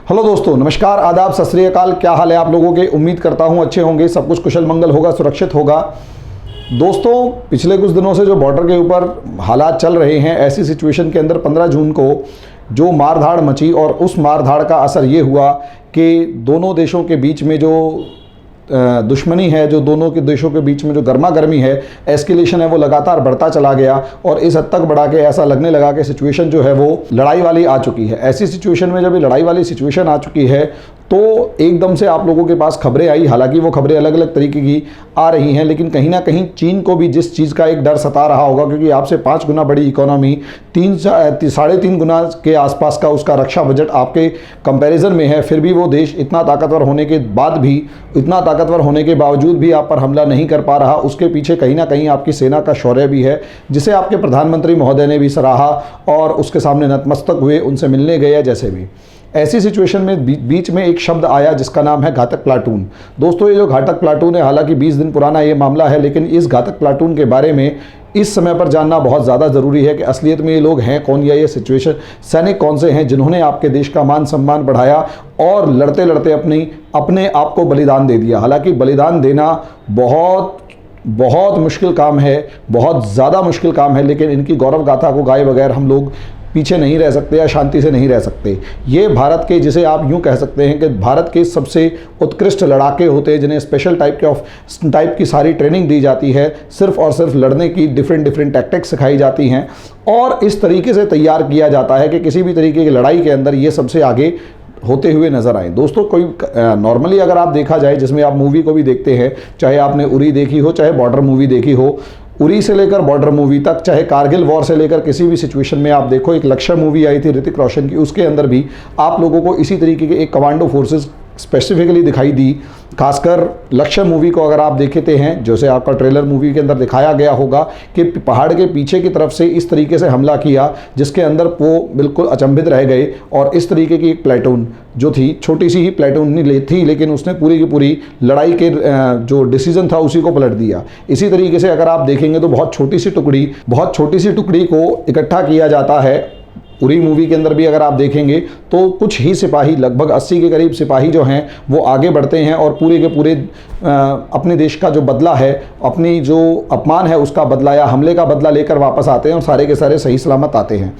Hello दोस्तों, नमस्कार, आदाब, सत श्री अकाल। क्या हाल है आप लोगों के? उम्मीद करता हूं अच्छे होंगे, सब कुछ कुशल मंगल होगा, सुरक्षित होगा। दोस्तों, पिछले कुछ दिनों से जो बॉर्डर के ऊपर हालात चल रहे हैं, ऐसी सिचुएशन के अंदर 15 जून को जो मारधाड़ मची और उस मारधाड़ का असर ये हुआ कि दोनों देशों के बीच में जो दुश्मनी है, जो दोनों के देशों के बीच में जो गर्मा गर्मी है, एस्केलेशन है, वो लगातार बढ़ता चला गया और इस हद तक बढ़ा के ऐसा लगने लगा कि सिचुएशन जो है वो लड़ाई वाली आ चुकी है। ऐसी सिचुएशन में जब ये लड़ाई वाली सिचुएशन आ चुकी है तो एकदम से आप लोगों के पास खबरें आई। हालांकि वो खबरें अलग अलग तरीके की आ रही हैं, लेकिन कहीं ना कहीं चीन को भी जिस चीज़ का एक डर सता रहा होगा, क्योंकि आपसे 5 गुना बड़ी इकोनॉमी, 3-3.5 गुना के आसपास का उसका रक्षा बजट आपके कंपैरिजन में है, फिर भी वो देश इतना ताकतवर होने के बाद भी, इतना ताकतवर होने के बावजूद भी आप पर हमला नहीं कर पा रहा। उसके पीछे कहीं ना कहीं आपकी सेना का शौर्य भी है, जिसे आपके प्रधानमंत्री महोदय ने भी सराहा और उसके सामने नतमस्तक हुए, उनसे मिलने गए, जैसे भी। ऐसी सिचुएशन में बीच में एक शब्द आया जिसका नाम है घातक प्लाटून। दोस्तों, ये जो घातक प्लाटून है, हालांकि 20 दिन पुराना ये मामला है, लेकिन इस घातक प्लाटून के बारे में इस समय पर जानना बहुत ज़्यादा ज़रूरी है कि असलियत में ये लोग हैं कौन, या ये सिचुएशन सैनिक कौन से हैं जिन्होंने आपके देश का मान सम्मान बढ़ाया और लड़ते लड़ते अपने आप को बलिदान दे दिया। हालांकि बलिदान देना बहुत मुश्किल काम है, बहुत ज़्यादा मुश्किल काम है, लेकिन इनकी गौरव गाथा को गाए बगैर हम लोग पीछे नहीं रह सकते या शांति से नहीं रह सकते। ये भारत के, जिसे आप यूं कह सकते हैं कि भारत के सबसे उत्कृष्ट लड़ाके होते हैं, जिन्हें स्पेशल टाइप की सारी ट्रेनिंग दी जाती है, सिर्फ और सिर्फ लड़ने की डिफरेंट टैक्टिक्स सिखाई जाती हैं और इस तरीके से तैयार किया जाता है कि किसी भी तरीके की लड़ाई के अंदर ये सबसे आगे होते हुए नजर आए। दोस्तों, कोई नॉर्मली अगर आप देखा जाए, जिसमें आप मूवी को भी देखते हैं, चाहे आपने उरी देखी हो, चाहे बॉर्डर मूवी देखी हो, उरी से लेकर बॉर्डर मूवी तक, चाहे कारगिल वॉर से लेकर किसी भी सिचुएशन में आप देखो, एक लक्ष्य मूवी आई थी ऋतिक रोशन की, उसके अंदर भी आप लोगों को इसी तरीके के एक कमांडो फोर्सेस स्पेसिफिकली दिखाई दी। खासकर लक्ष्य मूवी को अगर आप देखते हैं, जैसे आपका ट्रेलर मूवी के अंदर दिखाया गया होगा कि पहाड़ के पीछे की तरफ से इस तरीके से हमला किया, जिसके अंदर वो बिल्कुल अचंभित रह गए और इस तरीके की एक प्लेटून जो थी, छोटी सी ही प्लेटून नहीं थी, लेकिन उसने पूरी की पूरी लड़ाई के जो डिसीजन था उसी को पलट दिया। इसी तरीके से अगर आप देखेंगे तो बहुत छोटी सी टुकड़ी को इकट्ठा किया जाता है। उरी मूवी के अंदर भी अगर आप देखेंगे तो कुछ ही सिपाही, लगभग 80 के करीब सिपाही जो हैं वो आगे बढ़ते हैं और पूरे के पूरे अपने देश का जो बदला है, अपनी जो अपमान है उसका बदला या हमले का बदला लेकर वापस आते हैं और सारे के सारे सही सलामत आते हैं।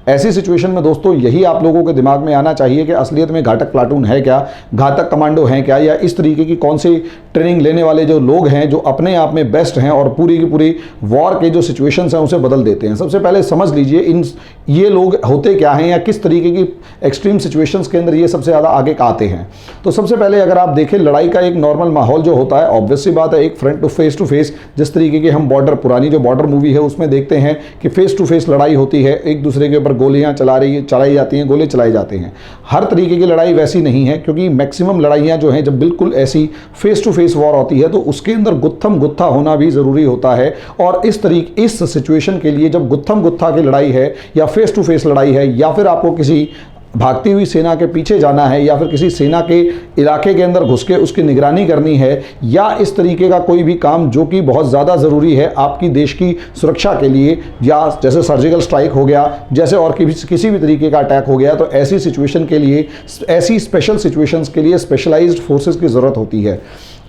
ऐसी सिचुएशन में दोस्तों यही आप लोगों के दिमाग में आना चाहिए कि असलियत में घातक प्लाटून है क्या, घातक कमांडो हैं क्या, या इस तरीके की कौन सी ट्रेनिंग लेने वाले जो लोग हैं जो अपने आप में बेस्ट हैं और पूरी की पूरी वॉर के जो सिचुएशंस हैं उसे बदल देते हैं। सबसे पहले समझ लीजिए ये लोग होते क्या हैं या किस तरीके की एक्सट्रीम सिचुएशंस के अंदर ये सबसे ज़्यादा आगे आते हैं। तो सबसे पहले अगर आप देखें, लड़ाई का एक नॉर्मल माहौल जो होता है, ऑब्वियस सी बात है, एक फ्रंट टू फेस जिस तरीके की हम पुरानी जो बॉर्डर मूवी है उसमें देखते हैं कि फेस टू फेस लड़ाई होती है, एक दूसरे के ऊपर गोलियां चलाई जाती हैं, गोले चलाए जाते हैं। हर तरीके की लड़ाई वैसी नहीं है, क्योंकि मैक्सिमम लड़ाइयां जो हैं जब बिल्कुल ऐसी फेस टू फेस वॉर होती है तो उसके अंदर गुत्थम गुत्था होना भी ज़रूरी होता है। और इस सिचुएशन के लिए जब गुत्थम गुत्था की लड़ाई है या फेस टू फेस लड़ाई है, या फिर आपको किसी भागती हुई सेना के पीछे जाना है, या फिर किसी सेना के इलाके के अंदर घुस के उसकी निगरानी करनी है, या इस तरीके का कोई भी काम जो कि बहुत ज़्यादा ज़रूरी है आपकी देश की सुरक्षा के लिए, या जैसे सर्जिकल स्ट्राइक हो गया, जैसे और किसी भी तरीके का अटैक हो गया, तो ऐसी सिचुएशन के लिए, ऐसी स्पेशल सिचुएशंस के लिए स्पेशलाइज्ड फोर्सेस की ज़रूरत होती है।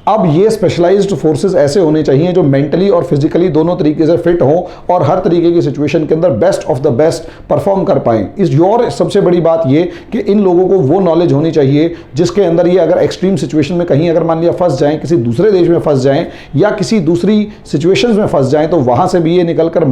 अब ये स्पेशलाइज्ड फोर्सेस ऐसे होने चाहिए जो मेंटली और फिजिकली दोनों तरीके से फिट हों और हर तरीके की सिचुएशन के अंदर best of the best perform कर पाएं। और सबसे बड़ी बात ये कि इन लोगों को वो नॉलेज होनी चाहिए जिसके अंदर ये अगर एक्सट्रीम सिचुएशन में कहीं अगर मान लिया फंस जाएं, किसी दूसरे देश में फंस जाएं या किसी दूसरी सिचुएशंस में फंस जाएं, तो वहाँ से भी ये निकल कर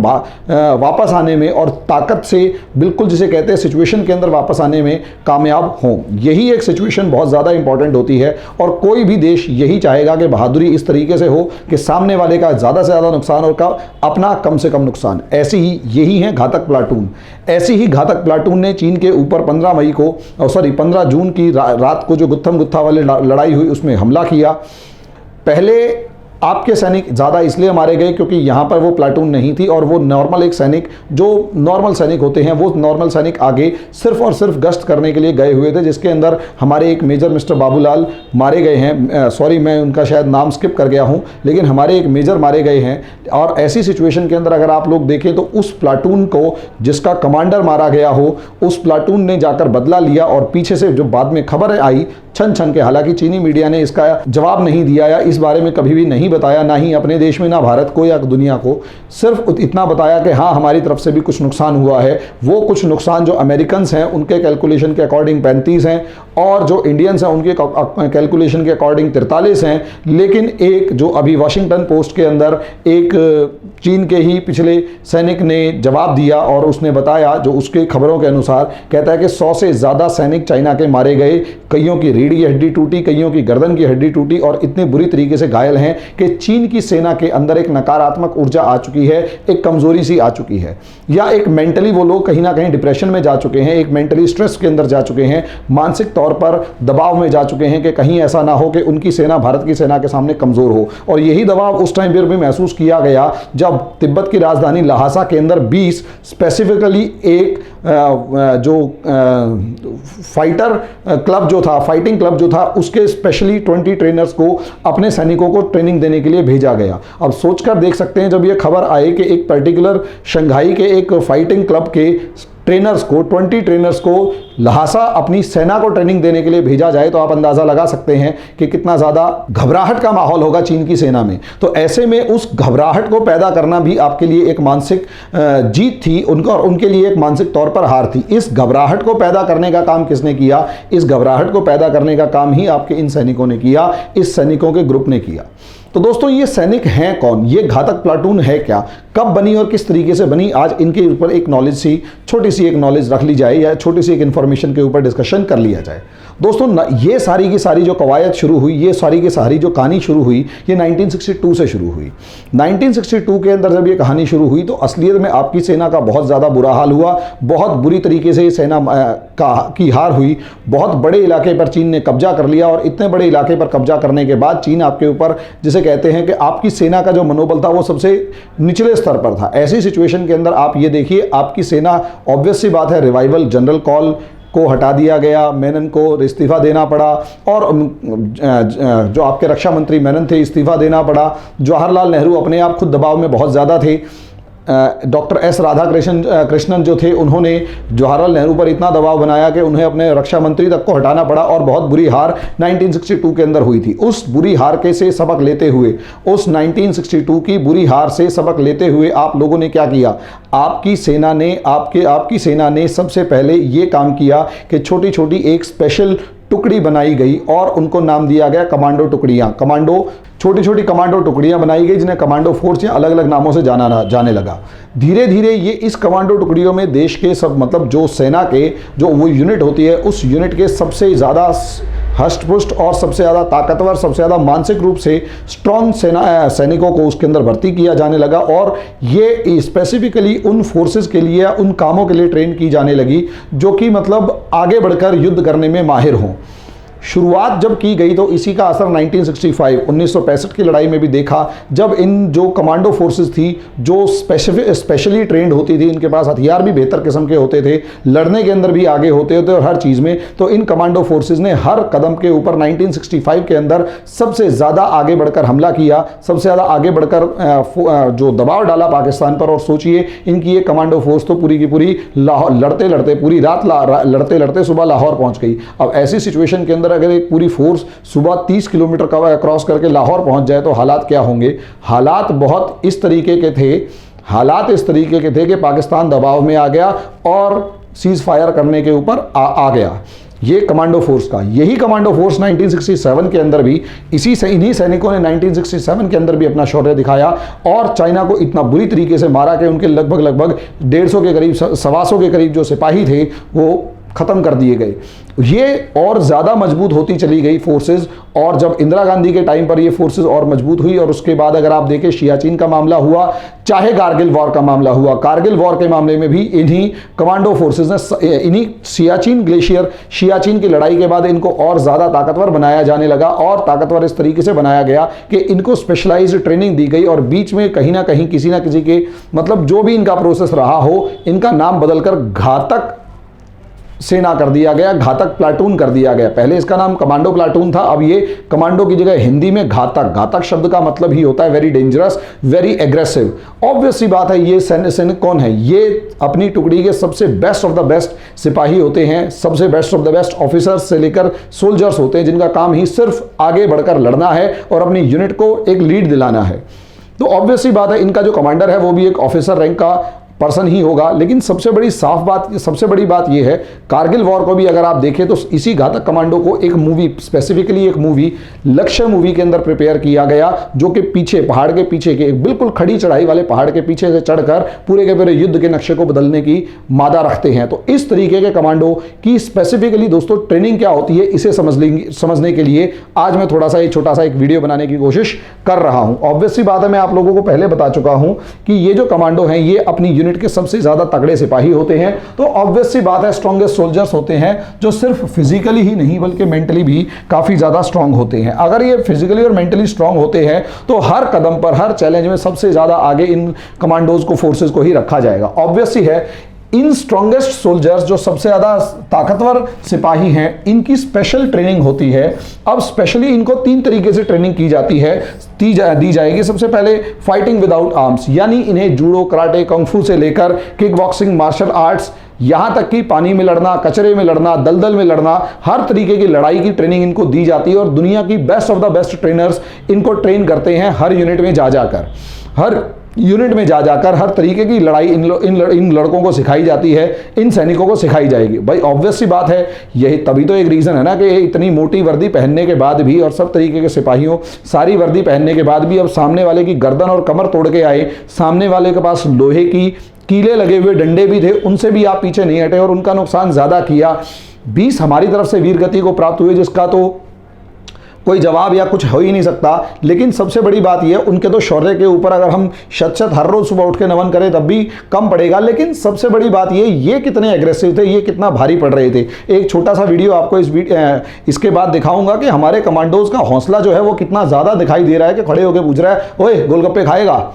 वापस आने में और ताकत से, बिल्कुल जिसे कहते हैं सिचुएशन के अंदर वापस आने में कामयाब हों। यही एक सिचुएशन बहुत ज़्यादा इंपॉर्टेंट होती है और कोई भी देश यही चाहेगा कि बहादुरी इस तरीके से हो कि सामने वाले का ज्यादा से ज्यादा नुकसान और अपना कम से कम नुकसान। यही है घातक प्लाटून। ऐसी ही घातक प्लाटून ने चीन के ऊपर 15 जून की रात को जो गुत्थम गुत्था वाली लड़ाई हुई उसमें हमला किया। पहले आपके सैनिक ज़्यादा इसलिए मारे गए क्योंकि यहाँ पर वो प्लाटून नहीं थी और वो नॉर्मल एक सैनिक, जो नॉर्मल सैनिक होते हैं, वो नॉर्मल सैनिक आगे सिर्फ और सिर्फ गश्त करने के लिए गए हुए थे, जिसके अंदर हमारे एक मेजर मिस्टर बाबूलाल मारे गए हैं। सॉरी, मैं उनका शायद नाम स्किप कर गया हूँ, लेकिन हमारे एक मेजर मारे गए हैं। और ऐसी सिचुएशन के अंदर अगर आप लोग देखें तो उस प्लाटून को जिसका कमांडर मारा गया हो, उस प्लाटून ने जाकर बदला लिया और पीछे से जो बाद में खबर आई छन छन के, हालांकि चीनी मीडिया ने इसका जवाब नहीं दिया या इस बारे में कभी भी नहीं बताया, ना ही अपने देश में, ना भारत को या दुनिया को, सिर्फ इतना बताया कि हाँ हमारी तरफ से भी कुछ नुकसान हुआ है। वो कुछ नुकसान जो अमेरिकन हैं उनके कैलकुलेशन के अकॉर्डिंग 35 हैं और जो इंडियंस हैं उनके कैलकुलेशन के अकॉर्डिंग 43 हैं। लेकिन एक जो अभी वाशिंगटन पोस्ट के अंदर एक चीन के ही पिछले सैनिक ने जवाब दिया और उसने बताया, जो उसके खबरों के अनुसार कहता है कि 100 से ज़्यादा सैनिक चाइना के मारे गए, कईयों की रीढ़ की हड्डी टूटी, कईयों की गर्दन की हड्डी टूटी और इतने बुरी तरीके से घायल हैं कि चीन की सेना के अंदर एक नकारात्मक ऊर्जा आ चुकी है, एक कमजोरी सी आ चुकी है, या एक मेंटली वो लोग कहीं ना कहीं डिप्रेशन में जा चुके हैं, एक मेंटली स्ट्रेस के अंदर जा चुके हैं, मानसिक तौर पर दबाव में जा चुके हैं कि कहीं ऐसा ना हो कि उनकी सेना भारत की सेना के सामने कमजोर हो। और यही दबाव उस टाइम पर भी महसूस किया गया जब तिब्बत की राजधानी लहासा के अंदर 20 स्पेसिफिकली एक जो फाइटर क्लब जो था, फाइटिंग क्लब जो था, उसके स्पेशली 20 ट्रेनर्स को अपने सैनिकों को ट्रेनिंग देने के लिए भेजा गया। अब सोचकर देख सकते हैं जब ये खबर आई कि एक पर्टिकुलर शंघाई के एक फाइटिंग क्लब के ट्रेनर्स को, 20 ट्रेनर्स को लहासा अपनी सेना को ट्रेनिंग देने के लिए भेजा जाए, तो आप अंदाज़ा लगा सकते हैं कि कितना ज़्यादा घबराहट का माहौल होगा चीन की सेना में। तो ऐसे में उस घबराहट को पैदा करना भी आपके लिए एक मानसिक जीत थी उनका और उनके लिए एक मानसिक तौर पर हार थी। इस घबराहट को पैदा करने का काम किसने किया? इस घबराहट को पैदा करने का काम ही आपके इन सैनिकों ने किया, इस सैनिकों के ग्रुप ने किया। तो दोस्तों ये सैनिक हैं कौन? ये घातक प्लाटून है क्या? कब बनी और किस तरीके से बनी? आज इनके ऊपर एक नॉलेज सी, छोटी सी एक नॉलेज रख ली जाए या छोटी सी एक इन्फॉर्मेशन के ऊपर डिस्कशन कर लिया जाए। दोस्तों ये सारी की सारी जो कवायद शुरू हुई, ये सारी की सारी जो कहानी शुरू हुई, ये 1962 से शुरू हुई। 1962 के अंदर जब ये कहानी शुरू हुई तो असलियत में आपकी सेना का बहुत ज़्यादा बुरा हाल हुआ, बहुत बुरी तरीके से सेना की हार हुई। बहुत बड़े इलाके पर चीन ने कब्जा कर लिया और इतने बड़े इलाके पर कब्जा करने के बाद चीन आपके ऊपर, जिसे कहते हैं कि आपकी सेना का जो मनोबल था वो सबसे निचले स्तर पर था। ऐसी सिचुएशन के अंदर आप ये देखिए, आपकी सेना, ऑब्वियस सी बात है, रिवाइवल जनरल कॉल को हटा दिया गया, मेनन को इस्तीफा देना पड़ा और जो आपके रक्षा मंत्री मेनन थे इस्तीफा देना पड़ा। जवाहरलाल नेहरू अपने आप खुद दबाव में बहुत ज़्यादा थे। डॉक्टर एस राधाकृष्णन जो थे उन्होंने जवाहरलाल नेहरू पर इतना दबाव बनाया कि उन्हें अपने रक्षा मंत्री तक को हटाना पड़ा और बहुत बुरी हार 1962 के अंदर हुई थी। उस बुरी हार के से सबक लेते हुए, उस 1962 की बुरी हार से सबक लेते हुए आप लोगों ने क्या किया? आपकी सेना ने सबसे पहले ये काम किया कि छोटी छोटी एक स्पेशल टुकड़ी बनाई गई और उनको नाम दिया गया कमांडो टुकड़ियां। छोटी छोटी कमांडो टुकड़ियां बनाई गई जिन्हें कमांडो फोर्स या अलग अलग नामों से जाने लगा। धीरे धीरे ये इस कमांडो टुकड़ियों में देश के सब, मतलब जो सेना के जो वो यूनिट होती है, उस यूनिट के सबसे ज़्यादा हष्टपुष्ट और सबसे ज़्यादा ताकतवर, सबसे ज़्यादा मानसिक रूप से स्ट्रॉन्ग सैनिकों को उसके अंदर भर्ती किया जाने लगा और ये स्पेसिफिकली उन फोर्सेस के लिए, उन कामों के लिए ट्रेन की जाने लगी जो कि मतलब आगे बढ़कर युद्ध करने में माहिर हों। शुरुआत जब की गई तो इसी का असर 1965 की लड़ाई में भी देखा, जब इन जो कमांडो फोर्सेस थी जो स्पेशली ट्रेंड होती थी, इनके पास हथियार भी बेहतर किस्म के होते थे, लड़ने के अंदर भी आगे होते थे और हर चीज़ में, तो इन कमांडो फोर्सेस ने हर कदम के ऊपर 1965 के अंदर सबसे ज़्यादा आगे बढ़कर हमला किया, सबसे ज़्यादा आगे बढ़कर जो दबाव डाला पाकिस्तान पर। और सोचिए इनकी ये कमांडो फोर्स तो पूरी की पूरी लड़ते लड़ते पूरी रात लड़ते लड़ते सुबह लाहौर पहुँच गई। अब ऐसी सिचुएशन के अंदर अगर एक पूरी फोर्स सुबह 30 किलोमीटर का क्रॉस करके लाहौर पहुंच जाए तो हालात क्या होंगे? हालात बहुत इस तरीके के थे, हालात इस तरीके के थे कि पाकिस्तान दबाव में आ गया और सीज फायर करने के ऊपर आ गया। ये कमांडो फोर्स का, यही कमांडो फोर्स 1967 के अंदर भी इन्हीं सैनिकों ने 1967 के अंदर भी अपना शौर्य दिखाया और चाइना को इतना बुरी तरीके से मारा कि उनके लगभग 150 के करीब, 125 के करीब जो सिपाही थे वो ख़त्म कर दिए गए। ये और ज़्यादा मजबूत होती चली गई फोर्सेस, और जब इंदिरा गांधी के टाइम पर ये फोर्सेस और मजबूत हुई, और उसके बाद अगर आप देखें सियाचिन का मामला हुआ, चाहे कारगिल वॉर का मामला हुआ, कारगिल वॉर के मामले में भी इन्हीं कमांडो फोर्सेस ने, इन्हीं सियाचिन ग्लेशियर, सियाचिन की लड़ाई के बाद इनको और ज़्यादा ताकतवर बनाया जाने लगा, और ताकतवर इस तरीके से बनाया गया कि इनको स्पेशलाइज्ड ट्रेनिंग दी गई, और बीच में कहीं ना कहीं किसी ना किसी के मतलब जो भी इनका प्रोसेस रहा हो, इनका नाम बदलकर घातक सेना कर दिया गया, घातक प्लाटून कर दिया गया। पहले इसका नाम कमांडो प्लाटून था, अब ये कमांडो की जगह हिंदी में घातक। घातक शब्द का मतलब ही होता है very dangerous, very aggressive. Obvious सी बात है, ये सैनिक कौन है? ये अपनी टुकड़ी के सबसे बेस्ट ऑफ द बेस्ट सिपाही होते हैं, सबसे best of the best officers से लेकर सोल्जर्स होते हैं, जिनका काम ही सिर्फ आगे बढ़कर लड़ना है और अपनी यूनिट को एक लीड दिलाना है। तो ऑब्वियस सी बात है, इनका जो कमांडर है वो भी एक ऑफिसर रैंक का पर्सन ही होगा। लेकिन सबसे बड़ी बात यह है, कारगिल वॉर को भी अगर आप देखें तो इसी घातक कमांडो को एक मूवी, स्पेसिफिकली एक मूवी लक्ष्य मूवी के अंदर प्रिपेयर किया गया, जो कि पीछे पहाड़ के पीछे के एक बिल्कुल खड़ी चढ़ाई वाले पहाड़ के पीछे से चढ़कर पूरे के पूरे युद्ध के नक्शे को बदलने की मादा रखते हैं। तो इस तरीके के कमांडो की स्पेसिफिकली दोस्तों ट्रेनिंग क्या होती है, इसे समझने के लिए आज मैं थोड़ा सा एक छोटा सा एक वीडियो बनाने की कोशिश कर रहा हूं। ऑब्वियस सी बात है, मैं आप लोगों को पहले बता चुका हूं कि ये जो कमांडो हैं ये अपनी यूनिट के सबसे ज्यादा तगड़े सिपाही होते हैं। तो ऑब्वियस सी बात है, स्ट्रॉन्गेस्ट सोल्जर्स होते हैं, जो सिर्फ फिजिकली ही नहीं बल्कि मेंटली भी काफी ज्यादा स्ट्रांग होते हैं। अगर ये फिजिकली और मेंटली स्ट्रांग होते हैं तो हर कदम पर, हर चैलेंज में सबसे ज्यादा आगे इन कमांडोज को, फोर्सेस को ही रखा जाएगा। ऑब्वियस ही है, इन स्ट्रॉन्गेस्ट सोल्जर्स, जो सबसे ज्यादा ताकतवर सिपाही हैं, इनकी स्पेशल ट्रेनिंग होती है। अब स्पेशली इनको 3 तरीके से ट्रेनिंग की जाती है, दी जाएगी। सबसे पहले फाइटिंग विदाउट आर्म्स, यानी इन्हें जूडो, कराटे, कंफू से लेकर किक बॉक्सिंग, मार्शल आर्ट्स, यहां तक कि पानी में लड़ना, कचरे में लड़ना, दलदल में लड़ना, हर तरीके की लड़ाई की ट्रेनिंग इनको दी जाती है। और दुनिया की best of the best trainers इनको ट्रेन करते हैं हर यूनिट में जा जाकर, हर तरीके की लड़ाई इन लड़कों को सिखाई जाती है, इन सैनिकों को सिखाई जाएगी। भाई ऑब्वियस सी बात है, यही तभी तो एक रीज़न है ना कि इतनी मोटी वर्दी पहनने के बाद भी और सब तरीके के सिपाहियों सारी वर्दी पहनने के बाद भी अब सामने वाले की गर्दन और कमर तोड़ के आए, सामने वाले के पास लोहे की कीले लगे हुए डंडे भी थे, उनसे भी आप पीछे नहीं हटे और उनका नुकसान ज़्यादा किया। 20 हमारी तरफ से वीरगति को प्राप्त हुए, जिसका तो कोई जवाब या कुछ हो ही नहीं सकता। लेकिन सबसे बड़ी बात यह, उनके तो शौर्य के ऊपर अगर हम शत हर रोज सुबह उठ के नमन करें तब भी कम पड़ेगा। लेकिन सबसे बड़ी बात ये कितने एग्रेसिव थे, ये कितना भारी पड़ रहे थे। एक छोटा सा वीडियो आपको इसके बाद दिखाऊंगा कि हमारे कमांडोज का हौसला जो है वो कितना ज़्यादा दिखाई दे रहा है कि खड़े होकर पूछ रहा है, ओए गोलगप्पे खाएगा।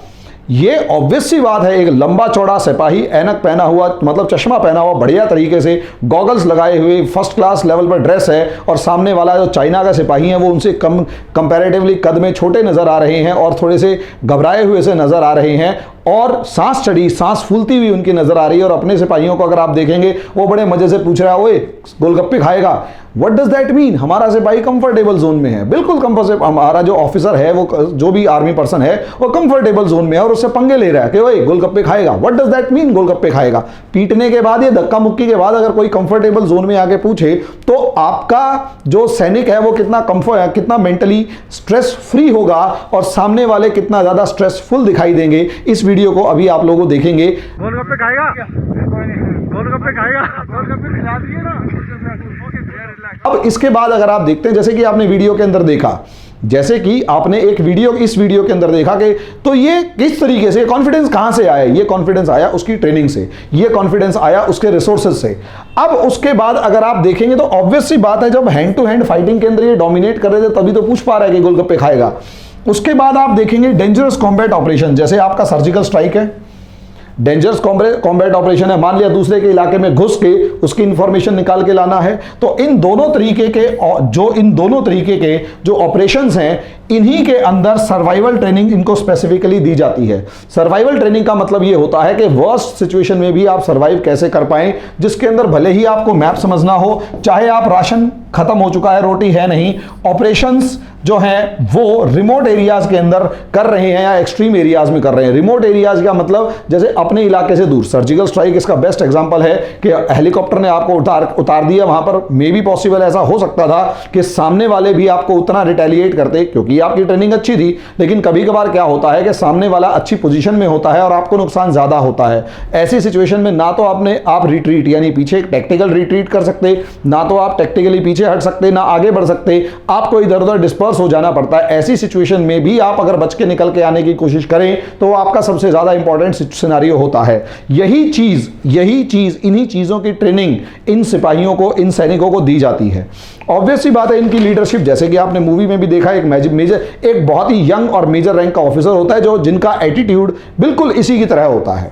ये ऑब्वियस सी बात है, एक लंबा चौड़ा सिपाही, ऐनक पहना हुआ, मतलब चश्मा पहना हुआ, बढ़िया तरीके से गॉगल्स लगाए हुए, फर्स्ट क्लास लेवल पर ड्रेस है, और सामने वाला जो चाइना का सिपाही है वो उनसे कंपैरेटिवली कद में छोटे नजर आ रहे हैं और थोड़े से घबराए हुए से नजर आ रहे हैं, और सांस चढ़ी, सांस फूलती हुई उनकी नजर आ रही है। और अपने सिपाहियों को अगर आप देखेंगे, वो बड़े मजे से पूछ रहा है, ओए गोलगप्पे खाएगा। What does that mean? हमारा सिपाही कंफर्टेबल जोन में है, बिल्कुल कंफर्टेबल। हमारा जो ऑफिसर है, वो जो भी आर्मी पर्सन है, वो कंफर्टेबल जोन में है और उससे पंगे ले रहा है कि ओए गोलगप्पे खाएगा। व्हाट डज दैट मीन गोलगप्पे खाएगा? पीटने के बाद, ये धक्का मुक्की के बाद अगर कोई कंफर्टेबल जोन में आके पूछे तो आपका जो सैनिक है वो कितना मेंटली स्ट्रेस फ्री होगा और सामने वाले कितना ज्यादा स्ट्रेसफुल दिखाई देंगे। इस वीडियो को अभी आप लोगों देखेंगे। गोलगप्पे खाएगा, गोलगप्पे खाएगा, गोलगप्पे खिला दिए ना। अब इसके बाद अगर आप देखते हैं, जैसे कि आपने वीडियो के अंदर देखा, जैसे कि आपने इस वीडियो के अंदर देखा कि तो ये किस तरीके से कॉन्फिडेंस कहां से आया? ये कॉन्फिडेंस आया उसकी ट्रेनिंग से, ये कॉन्फिडेंस आया उसके रिसोर्सेज से। अब उसके बाद अगर आप देखेंगे तो ऑब्वियस सी बात है, जब हैंड टू हैंड फाइटिंग के अंदर ये डोमिनेट कर रहे थे तभी तो पूछ पा रहा है कि गोलगप्पे खाएगा। उसके बाद आप देखेंगे डेंजरस कॉम्बैट ऑपरेशन, जैसे आपका सर्जिकल स्ट्राइक है, डेंजरस कॉम्बैट ऑपरेशन है। मान लिया दूसरे के इलाके में घुस के उसकी इंफॉर्मेशन निकाल के लाना है, तो इन दोनों तरीके के जो ऑपरेशंस हैं, इन्हीं के अंदर सर्वाइवल ट्रेनिंग इनको स्पेसिफिकली दी जाती है। सर्वाइवल ट्रेनिंग का मतलब ये होता है कि वर्स्ट सिचुएशन में भी आप सर्वाइव कैसे कर पाएं, जिसके अंदर भले ही आपको मैप समझना हो, चाहे आप राशन खत्म हो चुका है, रोटी है नहीं, ऑपरेशंस जो हैं वो रिमोट एरियाज के अंदर कर रहे हैं या एक्सट्रीम एरियाज में कर रहे हैं। रिमोट एरियाज का मतलब जैसे अपने इलाके से दूर। सर्जिकल स्ट्राइक इसका बेस्ट एग्जांपल है कि हेलीकॉप्टर ने आपको उतार दिया, वहां पर मे बी पॉसिबल ऐसा हो सकता था कि सामने वाले भी आपको उतना रिटेलिएट करते, क्योंकि थी, आपकी ट्रेनिंग अच्छी थी, लेकिन कभी कभार क्या होता है कि सामने वाला अच्छी पोजीशन में होता है और आपको नुकसान ज़्यादा होता है। ऐसी सिचुएशन में ना तो आप रिट्रीट यानी पीछे टैक्टिकल रिट्रीट कर सकते, ना तो आप टैक्टिकली पीछे हट सकते, ना आगे बढ़ सकते, आपको इधर उधर डिस्पर्स हो जाना पड़ता है। ऐसी सिचुएशन में भी आप अगर बच के निकल के आने की कोशिश करें तो आपका सबसे ज़्यादा इंपॉर्टेंट सिनेरियो होता है। यही चीज़ इन्हीं चीज़ों की ट्रेनिंग इन सिपाहियों को, इन सैनिकों को दी जाती है। ऑब्वियस सी बात है, इनकी लीडरशिप, जैसे कि आपने मूवी में भी देखा, एक बहुत ही यंग और मेजर रैंक का ऑफिसर होता है जिनका एटीट्यूड बिल्कुल इसी की तरह होता है।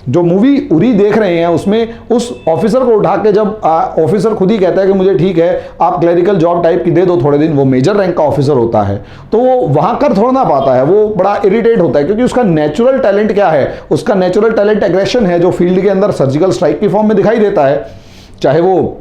जो मूवी उरी देख रहे हैं उसमें उस ऑफिसर को उठा के जब ऑफिसर खुद ही कहता है कि मुझे ठीक है आप क्लरिकल जॉब टाइप की दे दो थोड़े दिन, वो मेजर रैंक का ऑफिसर होता है, तो वो वहां कर थोड़ा ना पाता है, वो बड़ा इरिटेट होता है, क्योंकि उसका नेचुरल टैलेंट क्या है, उसका नेचुरल टैलेंट एग्रेशन है, जो फील्ड के अंदर सर्जिकल स्ट्राइक की फॉर्म में दिखाई देता है। चाहे वो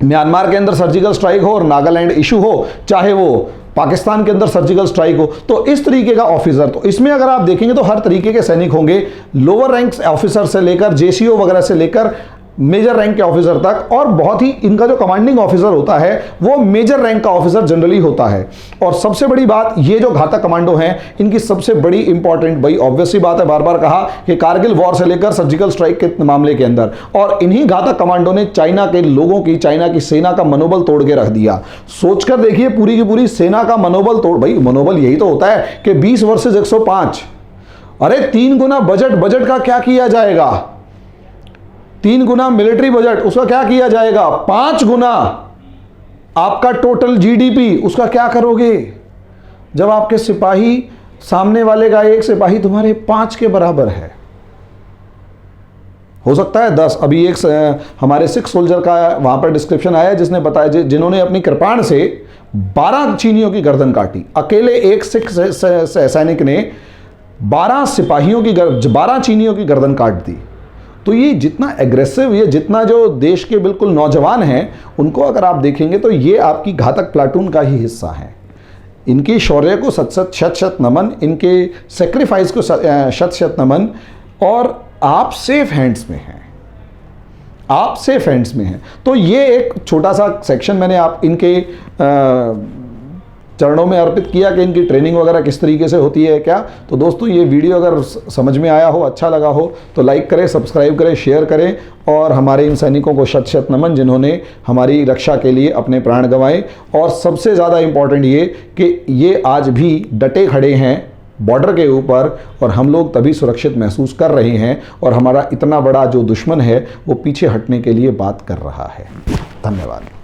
म्यांमार के अंदर सर्जिकल स्ट्राइक हो और नागालैंड इशू हो, चाहे वो पाकिस्तान के अंदर सर्जिकल स्ट्राइक हो, तो इस तरीके का ऑफिसर, तो इसमें अगर आप देखेंगे तो हर तरीके के सैनिक होंगे, लोअर रैंक ऑफिसर से लेकर जेसीओ वगैरह से लेकर मेजर रैंक के ऑफिसर तक, और बहुत ही इनका जो कमांडिंग ऑफिसर होता है वो मेजर रैंक का ऑफिसर जनरली होता है। और सबसे बड़ी बात, ये जो घातक कमांडो हैं इनकी सबसे बड़ी इंपॉर्टेंट, भाई ऑब्वियस सी बात है, बार बार कहा कि कारगिल वॉर से लेकर सर्जिकल स्ट्राइक के मामले के अंदर, और इन्हीं घातक कमांडो ने चाइना के लोगों की, चाइना की सेना का मनोबल तोड़ के रख दिया। सोचकर देखिए, पूरी की पूरी सेना का मनोबल तोड़, भाई मनोबल यही तो होता है कि 20 वर्सेस 105, अरे 3 गुना बजट का क्या किया जाएगा, 3 गुना मिलिट्री बजट, उसका क्या किया जाएगा, 5 गुना आपका टोटल जीडीपी, उसका क्या करोगे जब आपके सिपाही, सामने वाले का एक सिपाही तुम्हारे 5 के बराबर है, हो सकता है 10। अभी एक हमारे सिख सोल्जर का वहां पर डिस्क्रिप्शन आया जिसने बताया जिन्होंने अपनी कृपाण से 12 चीनियों की गर्दन काटी, अकेले एक सिख सैनिक ने 12 सिपाहियों की 12 चीनियों की गर्दन काट दी। तो ये जितना एग्रेसिव, ये जितना जो देश के बिल्कुल नौजवान हैं उनको अगर आप देखेंगे तो ये आपकी घातक प्लाटून का ही हिस्सा है। इनकी शौर्य को शत नमन, इनके सेक्रीफाइस को शत नमन, और आप सेफ हैंड्स में हैं, आप सेफ हैंड्स में हैं। तो ये एक छोटा सा सेक्शन मैंने आप इनके चरणों में अर्पित किया कि इनकी ट्रेनिंग वगैरह किस तरीके से होती है क्या। तो दोस्तों, ये वीडियो अगर समझ में आया हो, अच्छा लगा हो तो लाइक करें, सब्सक्राइब करें, शेयर करें, और हमारे इन सैनिकों को शत नमन जिन्होंने हमारी रक्षा के लिए अपने प्राण गंवाए। और सबसे ज़्यादा इम्पॉर्टेंट ये कि ये आज भी डटे खड़े हैं बॉर्डर के ऊपर, और हम लोग तभी सुरक्षित महसूस कर रहे हैं, और हमारा इतना बड़ा जो दुश्मन है वो पीछे हटने के लिए बात कर रहा है। धन्यवाद।